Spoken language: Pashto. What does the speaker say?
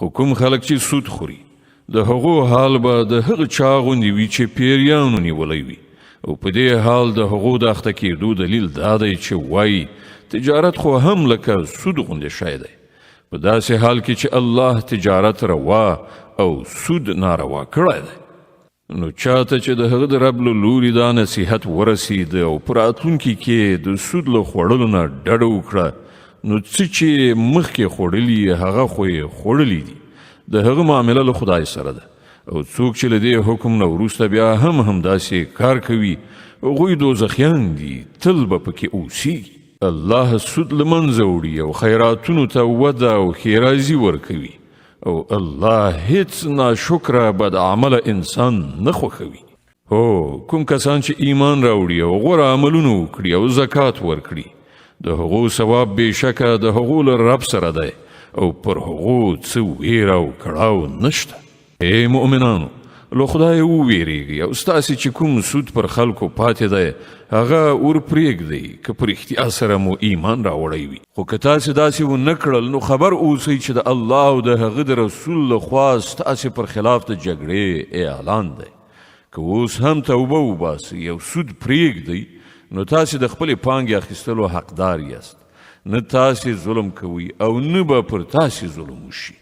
خو کوم خلک چې سود خوري د هغو حال به د هغه چا غوندې وي چې پیریانو نیولی وي او په دې حال د هغو د اخته کېدو دلیل دا دی چې وایي تجارت خو هم لکه سود غوندې شی دی په داسې حال کې چې الله تجارت روا او سود ناروا کړی دی نو چاته چې د هغه د رب له لوري دا نصیحت ورسید او په راتلونکي کې د سود له خوړلو نه ډډه وکړه نو څه چې مخکې خوړلي هغه خو یې خوړلي دي د هغه معامله له خدای سره ده او څوک چې له دې حکم نه وروسته بیا هم همداسې کار کوي هغوی دوزخیان دي تل به پکې اوسیږي الله سود له منځه وړي او خیراتونو ته وده او ښېرازي ورکوي او الله هیڅ ناشکره بد عمله انسان نه خوښوي هو کوم کسان چې ایمان راوړي او غوره عملونه وکړي او زکات ورکړي د هغو ثواب بېشکه د هغو له رب سره دی او پر هغو څه ویره او کړاو نشته ای مؤمنانو له خدای وویریږئ او ستاسې چې کوم سود پر خلکو پاتې دی هغه ورپرېږدئ که په رښتیا سره مو ایمان راوړی وي خو که تاسې داسې ونه کړل نو خبر اوسئ چې د الله او د هغه د رسول لخوا ستاسې پر خلاف د جګړې اعلان دی که اوس هم توبه وباسئ او سود پرېږدئ نو تاسې د خپلې پانګې اخیستلو حقدار یاست نه تاسې ظلم کوئ او نه به پر تاسې ظلم وشي